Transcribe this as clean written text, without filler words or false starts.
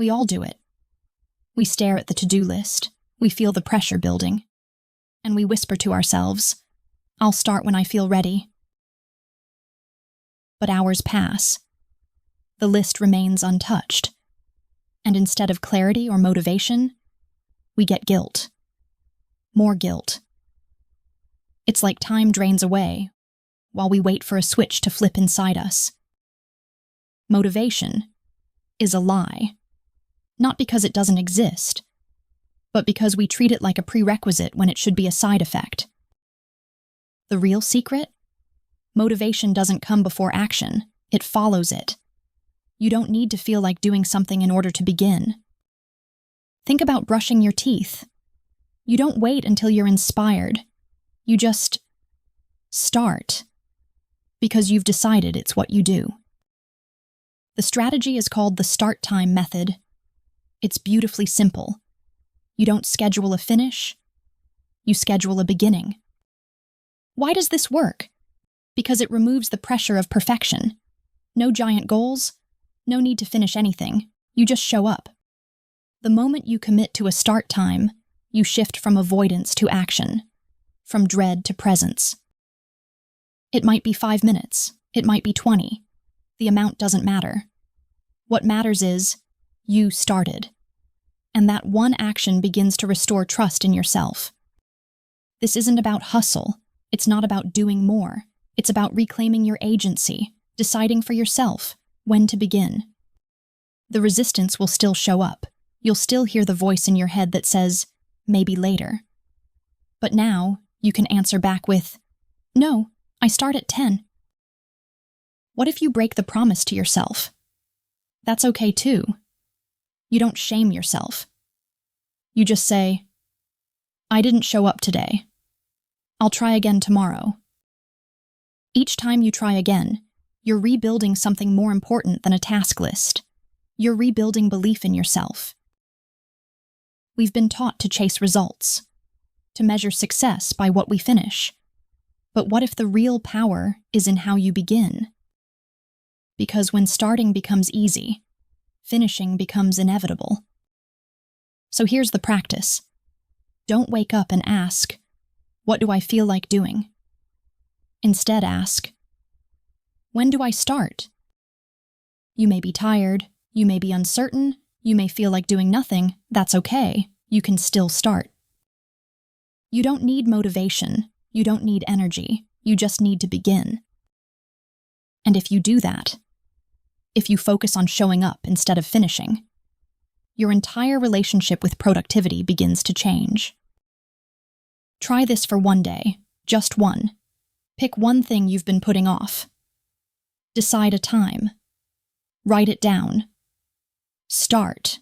We all do it. We stare at the to-do list, we feel the pressure building, and we whisper to ourselves, "I'll start when I feel ready." But hours pass. The list remains untouched. And instead of clarity or motivation, we get guilt. More guilt. It's like time drains away while we wait for a switch to flip inside us. Motivation is a lie. Not because it doesn't exist, but because we treat it like a prerequisite when it should be a side effect. The real secret? Motivation doesn't come before action, it follows it. You don't need to feel like doing something in order to begin. Think about brushing your teeth. You don't wait until you're inspired. You just start, because you've decided it's what you do. The strategy is called the start time method. It's beautifully simple. You don't schedule a finish, you schedule a beginning. Why does this work? Because it removes the pressure of perfection. No giant goals, no need to finish anything, you just show up. The moment you commit to a start time, you shift from avoidance to action, from dread to presence. It might be 5 minutes, it might be 20. The amount doesn't matter. What matters is, you started. And that one action begins to restore trust in yourself. This isn't about hustle. It's not about doing more. It's about reclaiming your agency, deciding for yourself when to begin. The resistance will still show up. You'll still hear the voice in your head that says, maybe later. But now, you can answer back with, no, I start at 10. What if you break the promise to yourself? That's okay too. You don't shame yourself. You just say, I didn't show up today. I'll try again tomorrow. Each time you try again, you're rebuilding something more important than a task list. You're rebuilding belief in yourself. We've been taught to chase results, to measure success by what we finish. But what if the real power is in how you begin? Because when starting becomes easy, finishing becomes inevitable. So here's the practice. Don't wake up and ask, what do I feel like doing? Instead ask, when do I start? You may be tired, you may be uncertain, you may feel like doing nothing. That's okay. You can still start. You don't need motivation. You don't need energy. You just need to begin. And if you do that, if you focus on showing up instead of finishing, your entire relationship with productivity begins to change. Try this for one day, just one. Pick one thing you've been putting off. Decide a time. Write it down. Start.